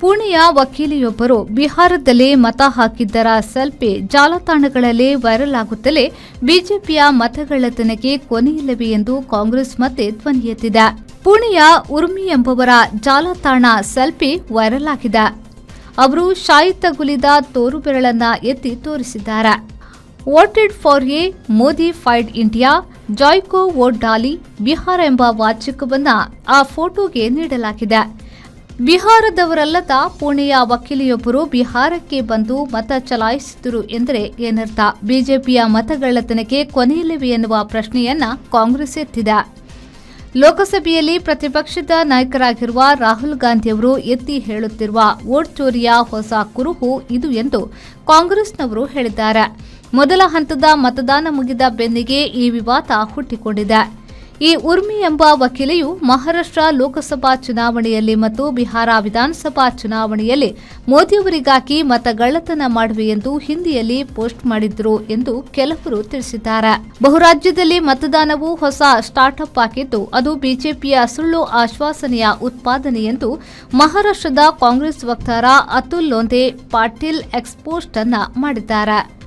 ಪುಣೆಯ ವಕೀಲೆಯೊಬ್ಬರು ಬಿಹಾರದಲ್ಲಿ ಮತ ಹಾಕಿದ್ದರ ಸೆಲ್ಫಿ ಜಾಲತಾಣಗಳಲ್ಲಿ ವೈರಲ್ ಆಗುತ್ತಲೇ ಬಿಜೆಪಿಯ ಮತಗಳ್ಳತನಕ್ಕೆ ಕೊನೆಯಿಲ್ಲವೇ ಎಂದು ಕಾಂಗ್ರೆಸ್ ಮತ್ತೆ ಧ್ವನಿ ಎತ್ತಿದೆ. ಪುಣೆಯ ಉರ್ಮಿ ಎಂಬುವರ ಜಾಲತಾಣ ಸೆಲ್ಫಿ ವೈರಲ್ ಆಗಿದೆ. ಅವರು ಶಾಯಿ ತಗುಲಿದ ತೋರು ಬೆರಳನ್ನ ಎತ್ತಿ ತೋರಿಸಿದ್ದಾರೆ. Voted for a modified India ಜಾಯ್ಕೋ ವೋಟ್ ಡಾಲಿ ಬಿಹಾರ ಎಂಬ ವಾಚಕವನ್ನ ಆ ಫೋಟೋಗೆ ನೀಡಲಾಗಿದೆ. ಬಿಹಾರದವರಲ್ಲದ ಪುಣೆಯ ವಕೀಲೆಯೊಬ್ಬರು ಬಿಹಾರಕ್ಕೆ ಬಂದು ಮತ ಚಲಾಯಿಸಿದರು ಎಂದರೆ ಏನರ್ಥ? ಬಿಜೆಪಿಯ ಮತಗಳ್ಳತನಕ್ಕೆ ಕೊನೆಯಿಲ್ಲವೇ ಎನ್ನುವ ಪ್ರಶ್ನೆಯನ್ನ ಕಾಂಗ್ರೆಸ್ ಎತ್ತಿದೆ. ಲೋಕಸಭೆಯಲ್ಲಿ ಪ್ರತಿಪಕ್ಷದ ನಾಯಕರಾಗಿರುವ ರಾಹುಲ್ ಗಾಂಧಿಯವರು ಎತ್ತಿ ಹೇಳುತ್ತಿರುವ ವೋಟ್ ಚೋರಿಯ ಹೊಸ ಕುರುಹು ಇದು ಎಂದು ಕಾಂಗ್ರೆಸ್ನವರು ಹೇಳಿದ್ದಾರೆ. ಮೊದಲ ಹಂತದ ಮತದಾನ ಮುಗಿದ ಬೆನ್ನಿಗೆ ಈ ವಿವಾದ ಹುಟ್ಟಿಕೊಂಡಿದೆ. ಈ ಉರ್ಮಿ ಎಂಬ ವಕೀಲೆಯು ಮಹಾರಾಷ್ಟ್ರ ಲೋಕಸಭಾ ಚುನಾವಣೆಯಲ್ಲಿ ಮತ್ತು ಬಿಹಾರ ವಿಧಾನಸಭಾ ಚುನಾವಣೆಯಲ್ಲಿ ಮೋದಿಯವರಿಗಾಗಿ ಮತಗಳ್ಳತನ ಮಾಡುವೆ ಎಂದು ಹಿಂದಿಯಲ್ಲಿ ಪೋಸ್ಟ್ ಮಾಡಿದ್ರು ಎಂದು ಕೆಲವರು ತಿಳಿಸಿದ್ದಾರೆ. ಬಹುರಾಜ್ಯದಲ್ಲಿ ಮತದಾನವು ಹೊಸ ಸ್ಟಾರ್ಟ್ಅಪ್ ಆಗಿದ್ದು ಅದು ಬಿಜೆಪಿಯ ಸುಳ್ಳು ಆಶ್ವಾಸನೆಯ ಉತ್ಪಾದನೆ ಎಂದು ಮಹಾರಾಷ್ಟ್ರದ ಕಾಂಗ್ರೆಸ್ ವಕ್ತಾರ ಅತುಲ್ ಲೋಂಧೆ ಪಾಟೀಲ್ ಎಕ್ಸ್ಪೋಸ್ಟ್ ಅನ್ನ ಮಾಡಿದ್ದಾರೆ.